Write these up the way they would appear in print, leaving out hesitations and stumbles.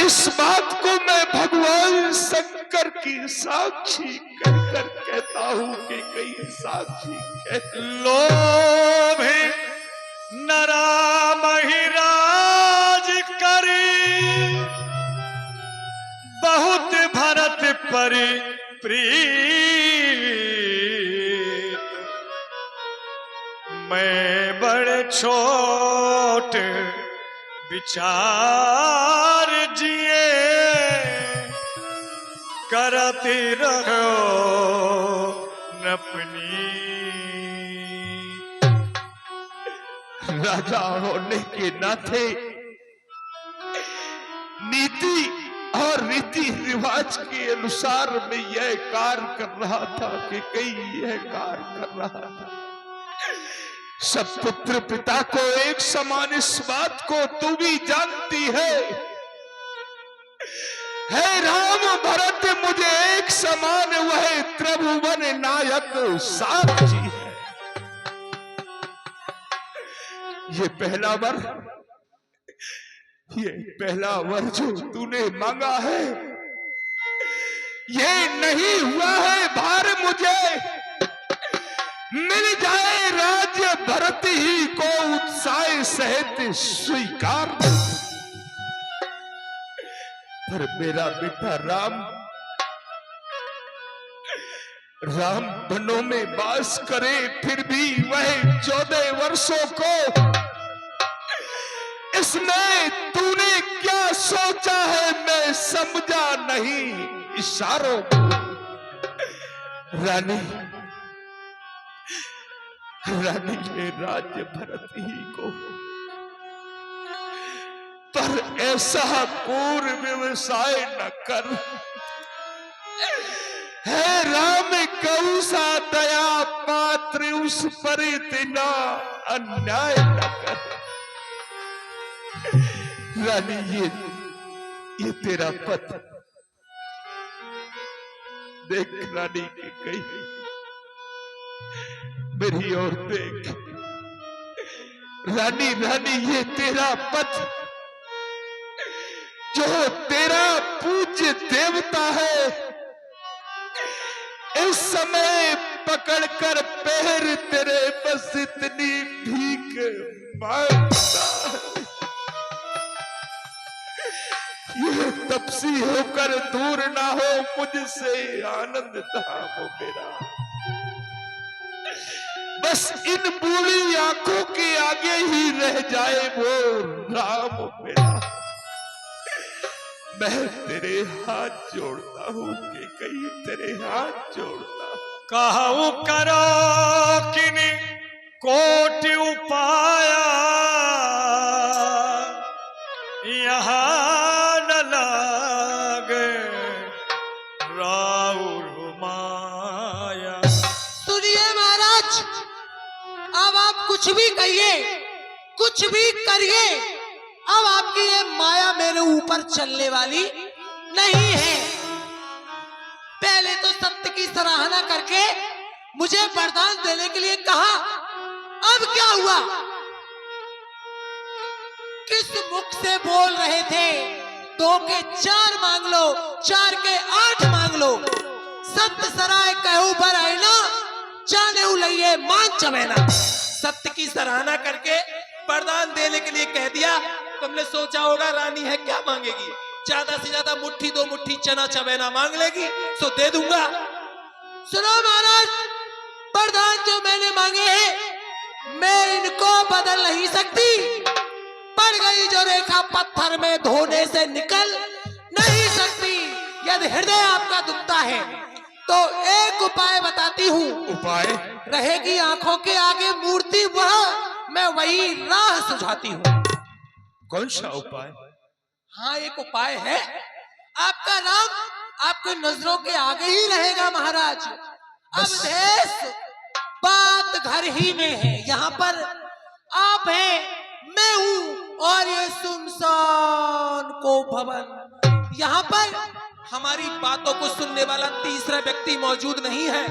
इस बात को मैं भगवान शंकर की साक्षी कहकर कहता हूं कि कई साक्षी कहते लोभ नरा महिराज करी बहुत भरत परि प्रीत मैं बड़े छोट विचार जिए करती रहो नपनी। राजा होने के नाते नीति और रीति रिवाज के अनुसार मैं यह कार्य कर रहा था कि कई यह कार्य कर रहा था। सब पुत्र पिता को एक समान, इस बात को तू भी जानती है राम भरत मुझे एक समान, वह त्रिभुवन नायक साक्षी है। ये पहला वर जो तूने मांगा है, ये नहीं हुआ है भार मुझे मिल जाए राज्य भरत ही को उत्साह सहित स्वीकार, पर मेरा बेटा राम वनों में वास करे, फिर भी वह 14 वर्षों को इसमें तूने क्या सोचा है मैं समझा नहीं इशारों को। रानी ये राज्य भरत ही को, पर ऐसा क्रूर व्यवसाय न कर। है राम कौन सा दया पात्र, उस पर इतना अन्याय न कर। रानी ये तेरा पथ देख, रानी की कही मेरी ओर देख। रानी ये तेरा पथ जो तेरा पूज्य देवता है, इस समय पकड़कर पैर तेरे बस इतनी भीख मांगता है। ये तपसी होकर दूर ना हो मुझसे आनंद धाम मेरा, बस इन बूढ़ी आंखों के आगे ही रह जाए वो राम मेरा। मैं तेरे हाथ जोड़ता हूं कि कहीं तेरे हाथ जोड़ता। कहूं करो किनी कोटि उपाया, यहाँ न लागे राउर माया। सुनिए महाराज, अब आप कुछ भी कहिए, कुछ भी करिए, अब आपकी ये माया मेरे ऊपर चलने वाली नहीं है। पहले तो सत्य की सराहना करके मुझे वरदान देने के लिए कहा, अब क्या हुआ? किस मुख से बोल रहे थे? 2 के 4 मांग लो, 4 के 8 मांग लो। सत्य सराय कहू पर आईना, जाने उलैये मान चमेना। सत्य की सराहना करके वरदान देने के लिए कह दिया। तुमने सोचा होगा रानी है क्या मांगेगी, ज्यादा से ज्यादा मुट्ठी 2 मुट्ठी चना चबेना मांग लेगी, सो दे दूंगा। सुनो महाराज, वरदान जो मैंने मांगे हैं मैं इनको बदल नहीं सकती। पड़ गई जो रेखा पत्थर में धोने से निकल नहीं सकती। यदि हृदय आपका दुखता है तो एक उपाय बताती हूँ। उपाय? रहेगी आंखों के आगे मूर्ति, वह मैं वही राह सुझाती हूँ। कौन सा उपाय? हाँ, एक उपाय है। आपका राम आपके नजरों के आगे ही रहेगा महाराज। अब देश बात घर ही में है, यहाँ पर आप हैं, मैं हूँ और ये सुनसान को भवन। यहाँ पर हमारी बातों को सुनने वाला तीसरा व्यक्ति मौजूद नहीं है।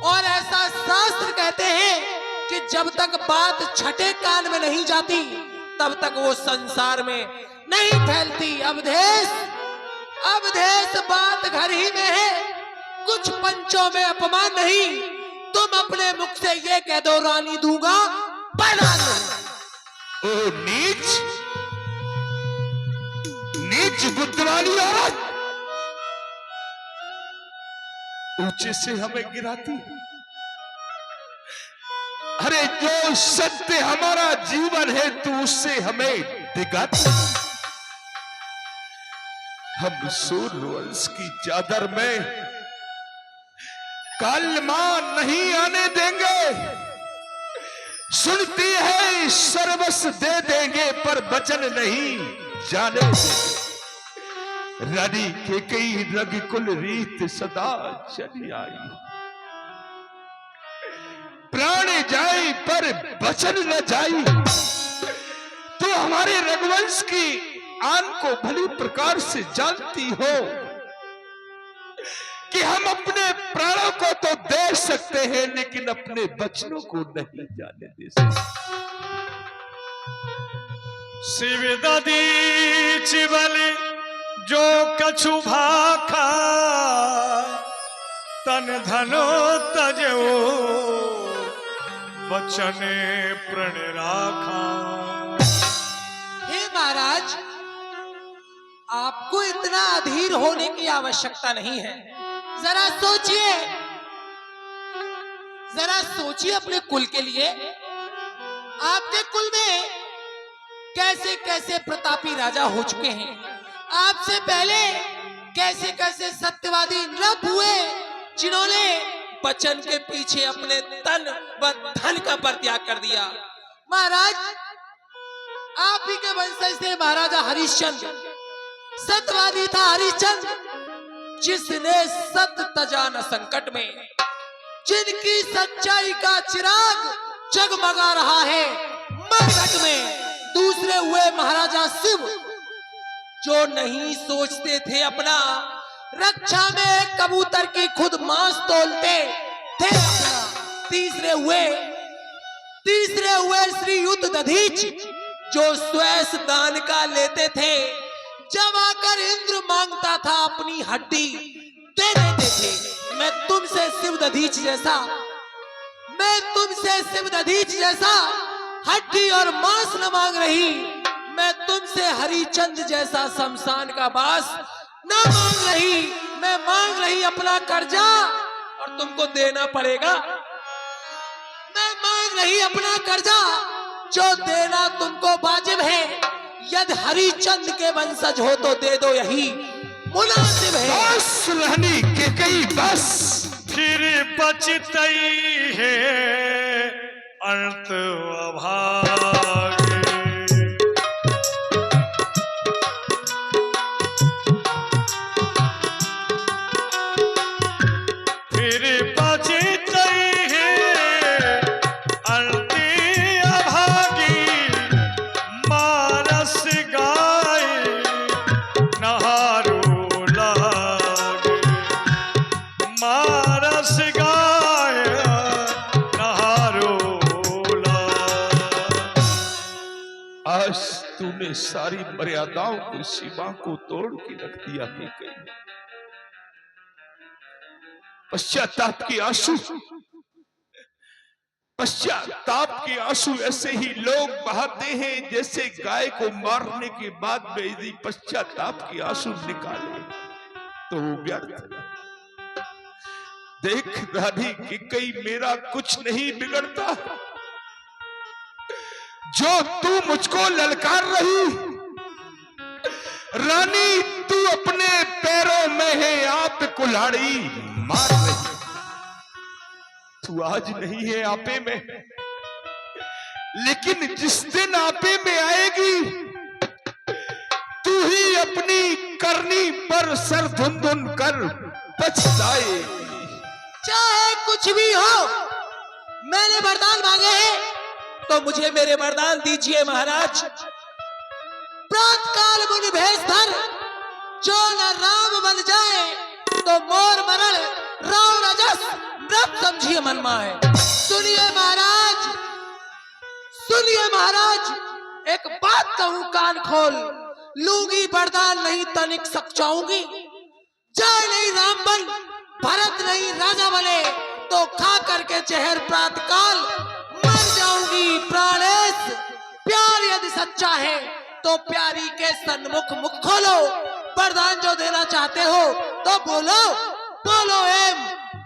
और ऐसा शास्त्र कहते हैं कि जब तक बात छठे कान में नहीं जाती तब तक वो संसार में नहीं फैलती। अवधेश अब देश बात घर ही में है, कुछ पंचों में अपमान नहीं। तुम अपने मुख से ये कह दो रानी दूंगा बना लो। ओ नीच नीच बुद्ध वाली औरत, ऊंचे से हमें गिराती है। अरे जो सत्य हमारा जीवन है तू उससे हमें दिखाती। हम सूर्यवंश की चादर में कालमान नहीं आने देंगे। सुनती है सर्वस्व दे देंगे पर वचन नहीं जाने देंगे। रानी के कई रघुकुल रीत सदा चली आई। प्राण जाए पर वचन न जाई। तो हमारे रघुवंश की आन को भली प्रकार से जानती हो कि हम अपने प्राणों को तो दे सकते हैं लेकिन अपने वचनों को नहीं जाने दे सकते। शिव दधीच बलि जो कछु भाखा, तन धनो तजो बचने प्रण राखा। हे महाराज, आपको इतना अधीर होने की आवश्यकता नहीं है। जरा सोचिए, जरा सोचिए अपने कुल के लिए। आपके कुल में कैसे कैसे प्रतापी राजा हो चुके हैं। आपसे पहले कैसे कैसे सत्यवादी नृप हुए जिन्होंने वचन के पीछे अपने तन व धन का परित्याग कर दिया। महाराज, आप ही के वंशज थे महाराजा हरिश्चंद्र। सत्यवादी था हरिश्चंद्र, जिसने सत्य तजा न संकट में, जिनकी सच्चाई का चिराग जगमगा रहा है मरघट में। दूसरे हुए महाराजा शिव, जो नहीं सोचते थे अपना, रक्षा में कबूतर की खुद मांस तोलते थे अपना। तीसरे हुए श्री युद्ध दधीच, जो स्वेश दान का लेते थे। जब आकर इंद्र मांगता था अपनी हड्डी दे देते थे। मैं तुमसे शिव दधीच जैसा हड्डी और मांस न मांग रही। मैं तुमसे हरिचंद जैसा शमशान का बास न मांग रही। मैं मांग रही अपना कर्जा और तुमको देना पड़ेगा। मैं मांग रही अपना कर्जा जो देना तुमको वाजिब है। यदि हरिचंद के वंशज हो तो दे दो, यही मुनासिब है। बस रहनी के कई बस फिर बचतई है अंत अभागे। फिर बचतई है अंत अभागी। मारस गाय नहारो लागे। मारस गाय नहारो लागे। आज तूने सारी मर्यादाओं को, सीमा को तोड़ के रख दिया है। कहीं पश्चाताप के आंसू ऐसे ही लोग बहाते हैं जैसे गाय को मारने के बाद में यदि पश्चाताप के आंसू निकाले तो वो व्यर्थ है। देख रानी कि कहीं मेरा कुछ नहीं बिगड़ता। जो तू मुझको ललकार रही, रानी तू अपने पैरों में है आप कुल्हाड़ी मार रही। तू आज नहीं है आपे में, लेकिन जिस दिन आपे में आएगी तू ही अपनी करनी पर सर धुन धुन कर पछताएगी। चाहे कुछ भी हो, मैंने वरदान मांगे हैं तो मुझे मेरे वरदान दीजिए महाराज। प्रातकाल मुनि भेष धर, जो न राम बन जाए तो मोर मरण राव रजस नृप समझिए मनमाए। सुनिए महाराज, एक बात कहूं कान खोल। लूंगी वरदान नहीं तनिक सकचाऊंगी। जय नहीं राम बन, भरत नहीं राजा बने, तो खा करके जहर प्रातः काल मर जाऊंगी प्राणेश। प्यार यदि सच्चा है तो प्यारी के सन्मुख मुख खोलो, वरदान जो देना चाहते हो तो बोलो, बोलो एम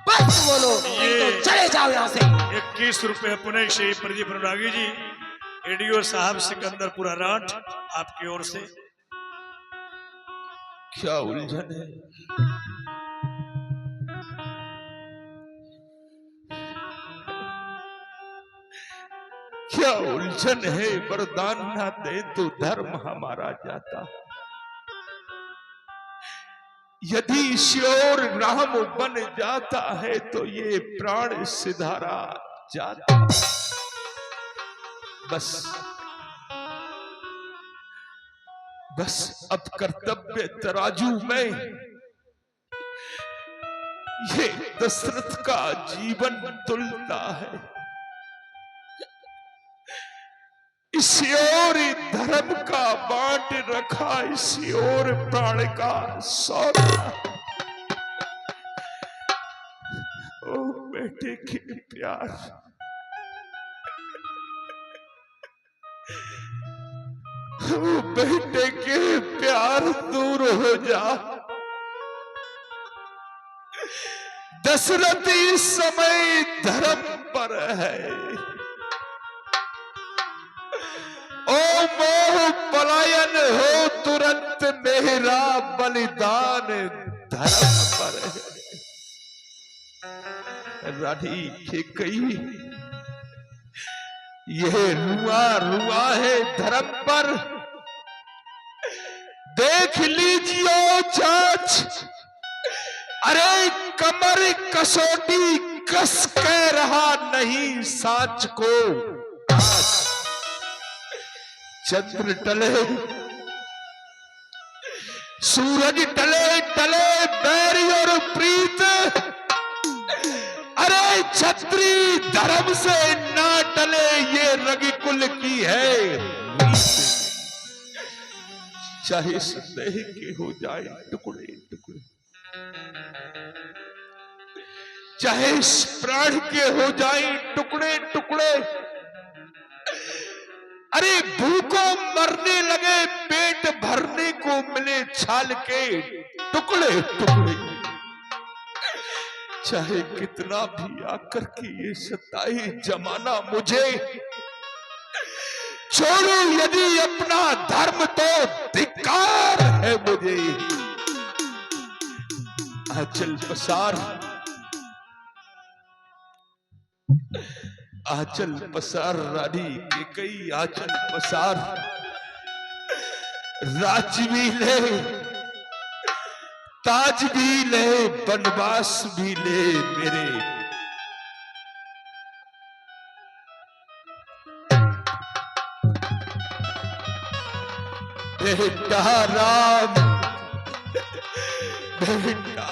बस बोलो, नहीं तो चले जाओ यहाँ से। 21 रुपए पुनः श्री प्रदीप अनुरागी जी, एडीओ साहब सिकंदरपुरा राठ, आपकी ओर से। क्या उलझन है, क्या उलझन है। वरदान ना दे तो धर्म हमारा जाता। यदि श्योर राम बन जाता है तो ये प्राण सिधारा जाता। बस अब कर्तव्य तराजू में ये दशरथ का जीवन तुलता है। इसी ओर धर्म का बांट रखा, इसी ओर प्राण का सौदा। ओ बेटे के प्यार, ओ बेटे के प्यार दूर हो जा। दशरथ इस समय धर्म पर है। ओ मोह पलायन हो तुरंत, मेरा बलिदान धर्म पर है। रानी कैकेयी यह रुआ रुआ है धर्म पर। देख लीजिए जांच, अरे कमर कसौटी कस कह रहा नहीं साच को। चंद्र टले, सूरज टले टले बैरी और प्रीत, अरे छत्री धर्म से ना टले, ये रविकुल की है। चाहे संदेह के हो जाए टुकड़े टुकड़े, चाहे प्राण के हो जाए टुकड़े टुकड़े, अरे भूखों मरने लगे पेट भरने को मिले छाल के टुकड़े टुकड़े। चाहे कितना भी आकर के ये सताए जमाना मुझे, छोड़ो यदि अपना धर्म तो धिक्कार है मुझे। आंचल पसार, आंचल पसार रानी कैकेयी, आंचल पसार। राज भी ले, ताज भी ले, वनवास भी ले मेरे। बेटा राम, बेटा